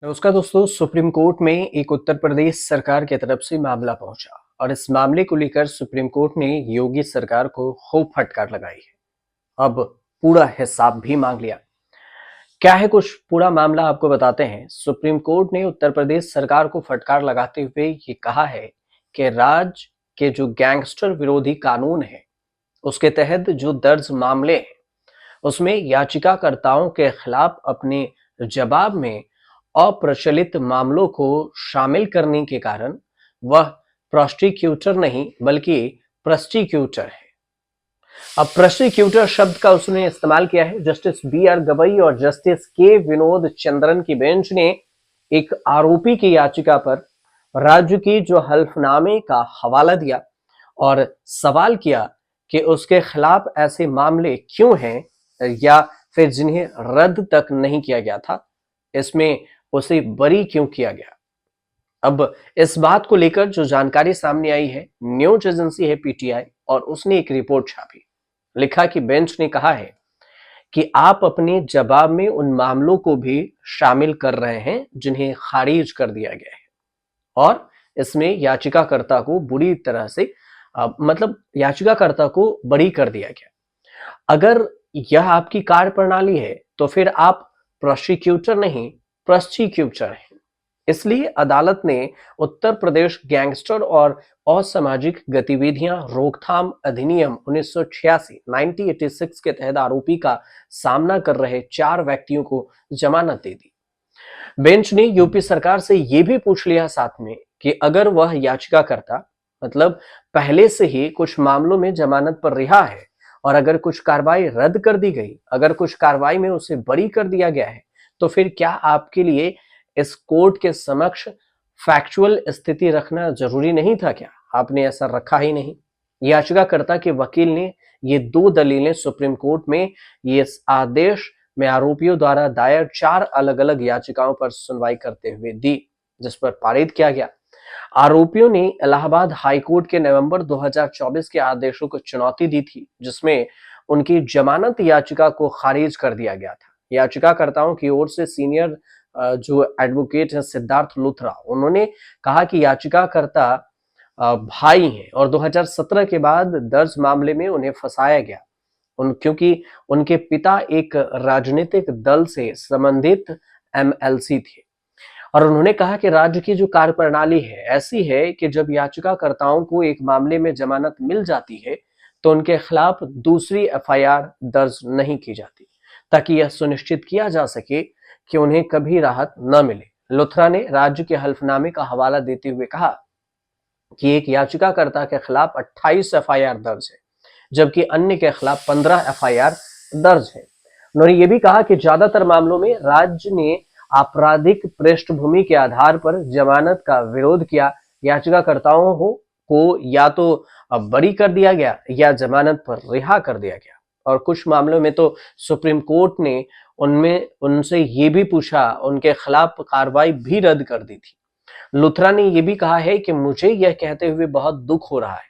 नमस्कार दोस्तों। Supreme court में एक उत्तर प्रदेश सरकार की तरफ से मामला पहुंचा और इस मामले को लेकर सुप्रीम कोर्ट ने योगी सरकार को खूब फटकार लगाई है। अब पूरा हिसाब भी मांग लिया। क्या है कुछ पूरा मामला आपको बताते हैं। सुप्रीम कोर्ट ने उत्तर प्रदेश सरकार को फटकार लगाते हुए ये कहा है कि राज्य के जो गैंगस्टर विरोधी कानून है उसके तहत जो दर्ज मामले हैं उसमें याचिकाकर्ताओं के खिलाफ अपने जवाब में अप्रचलित मामलों को शामिल करने के कारण वह प्रोसिक्यूटर नहीं बल्कि प्रोसिक्यूटर है। अब प्रोसिक्यूटर शब्द का उसने इस्तेमाल किया है। जस्टिस बी आर गवई और जस्टिस के विनोद चंद्रन की बेंच ने एक आरोपी की याचिका पर राज्य की जो हल्फनामे का हवाला दिया और सवाल किया कि उसके खिलाफ ऐसे मामले क्यों हैं या फिर जिन्हें रद्द तक नहीं किया गया था, इसमें उसे बरी क्यों किया गया। अब इस बात को लेकर जो जानकारी सामने आई है, न्यूज एजेंसी है पीटीआई और उसने एक रिपोर्ट छापी। लिखा कि बेंच ने कहा है कि आप अपने जवाब में उन मामलों को भी शामिल कर रहे हैं जिन्हें खारिज कर दिया गया है और इसमें याचिकाकर्ता को बुरी तरह से मतलब याचिकाकर्ता को बरी कर दिया गया। अगर यह आपकी कार्यप्रणाली है तो फिर आप प्रोसिक्यूटर नहीं प्रोसिक्यूटर हैं। इसलिए अदालत ने उत्तर प्रदेश गैंगस्टर और असामाजिक गतिविधियां रोकथाम अधिनियम 1986 1986 के तहत आरोपी का सामना कर रहे 4 व्यक्तियों को जमानत दे दी। बेंच ने यूपी सरकार से यह भी पूछ लिया साथ में कि अगर वह याचिकाकर्ता मतलब पहले से ही कुछ मामलों में जमानत पर रिहा है और अगर कुछ कार्रवाई रद्द कर दी गई, अगर कुछ कार्रवाई में उसे बरी कर दिया गया है, तो फिर क्या आपके लिए इस कोर्ट के समक्ष फैक्चुअल स्थिति रखना जरूरी नहीं था? क्या आपने ऐसा रखा ही नहीं? याचिकाकर्ता के वकील ने ये 2 दलीलें सुप्रीम कोर्ट में ये आदेश में आरोपियों द्वारा दायर 4 अलग-अलग याचिकाओं पर सुनवाई करते हुए दी, जिस पर पारित किया गया। आरोपियों ने इलाहाबाद हाईकोर्ट के नवंबर 2024 के आदेशों को चुनौती दी थी, जिसमें उनकी जमानत याचिका को खारिज कर दिया गया था। याचिकाकर्ताओं की ओर से सीनियर जो एडवोकेट है सिद्धार्थ लूथरा, उन्होंने कहा कि याचिकाकर्ता भाई हैं और 2017 के बाद दर्ज मामले में उन्हें फंसाया गया क्योंकि उनके पिता एक राजनीतिक दल से संबंधित एमएलसी थे। और उन्होंने कहा कि राज्य की जो कार्यप्रणाली है ऐसी है कि जब याचिकाकर्ताओं को एक मामले में जमानत मिल जाती है तो उनके खिलाफ दूसरी एफआईआर दर्ज नहीं की जाती, ताकि यह सुनिश्चित किया जा सके कि उन्हें कभी राहत न मिले। लुथरा ने राज्य के हल्फनामे का हवाला देते हुए कहा कि एक याचिकाकर्ता के खिलाफ 28 एफआईआर दर्ज है जबकि अन्य के खिलाफ 15 एफआईआर दर्ज है। उन्होंने ये भी कहा कि ज्यादातर मामलों में राज्य ने आपराधिक पृष्ठभूमि के आधार पर जमानत का विरोध किया। याचिकाकर्ताओं को या तो बरी कर दिया गया या जमानत पर रिहा कर दिया गया और कुछ मामलों में तो सुप्रीम कोर्ट ने उनसे ये भी पूछा, उनके खिलाफ कार्रवाई भी रद्द कर दी थी। लुथरा ने यह भी कहा है कि मुझे यह कहते हुए बहुत दुख हो रहा है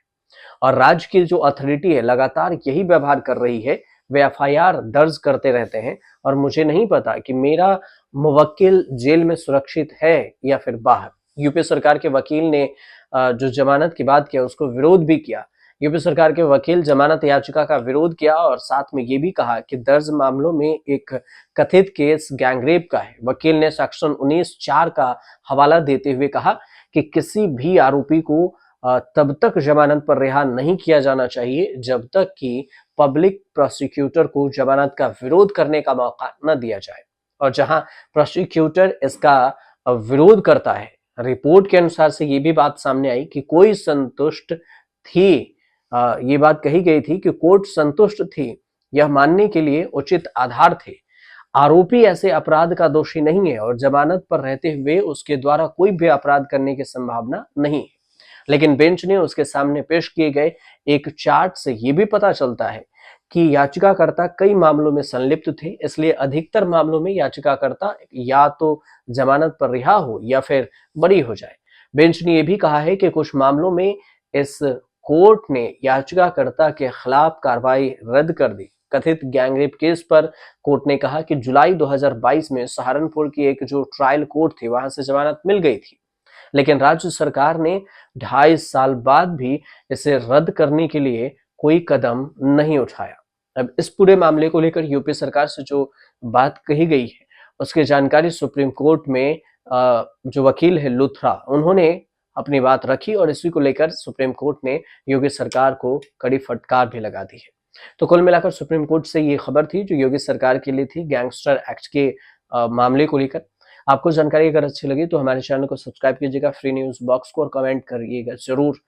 और राज्य की जो अथॉरिटी है लगातार यही व्यवहार कर रही है, वे एफआईआर दर्ज करते रहते हैं और मुझे नहीं पता कि मेरा मुवक्किल जेल में सुरक्षित है या फिर बाहर। यूपी सरकार के वकील ने जो जमानत की बात किया उसको विरोध भी किया। यूपी सरकार के वकील जमानत याचिका का विरोध किया और साथ में ये भी कहा कि दर्ज मामलों में एक कथित केस गैंगरेप का है। वकील ने सेक्शन 19(4) का हवाला देते हुए कहा कि किसी भी आरोपी को तब तक जमानत पर रिहा नहीं किया जाना चाहिए जब तक कि पब्लिक प्रोसिक्यूटर को जमानत का विरोध करने का मौका न दिया जाए। और जहां प्रोसिक्यूटर इसका विरोध करता है, रिपोर्ट के अनुसार से ये भी बात सामने आई कि कोई संतुष्ट थी, ये बात कही गई थी कि कोर्ट संतुष्ट थी, यह मानने के लिए उचित आधार थे। आरोपी ऐसे अपराध का दोषी नहीं है और जमानत पर रहते हुए उसके द्वारा कोई भी अपराध करने की संभावना नहीं है। लेकिन बेंच ने उसके सामने पेश किए गए एक चार्ट से यह भी पता चलता है कि याचिकाकर्ता कई मामलों में संलिप्त थे, इसलिए अधिकतर मामलों में याचिकाकर्ता या तो जमानत पर रिहा हो या फिर बरी हो जाए। बेंच ने यह भी कहा है कि कुछ मामलों में इस कोर्ट ने याचिकाकर्ता के खिलाफ कार्रवाई रद्द कर दी कथित गैंगरेप केस पर कोर्ट ने कहा कि जुलाई 2022 में सहारनपुर की एक जो ट्रायल कोर्ट थी वहां से जमानत मिल गई थी, लेकिन राज्य सरकार ने 2.5 साल बाद भी इसे रद्द करने के लिए कोई कदम नहीं उठाया। अब इस पूरे मामले को लेकर यूपी सरकार से जो बात कही गई है उसकी जानकारी सुप्रीम कोर्ट में जो वकील है लुथरा, उन्होंने अपनी बात रखी और इसी को लेकर सुप्रीम कोर्ट ने योगी सरकार को कड़ी फटकार भी लगा दी है। तो कुल मिलाकर सुप्रीम कोर्ट से ये खबर थी जो योगी सरकार के लिए थी, गैंगस्टर एक्ट के मामले को लेकर। आपको जानकारी अगर अच्छी लगी तो हमारे चैनल को सब्सक्राइब कीजिएगा, फ्री न्यूज बॉक्स को, और कमेंट करिएगा जरूर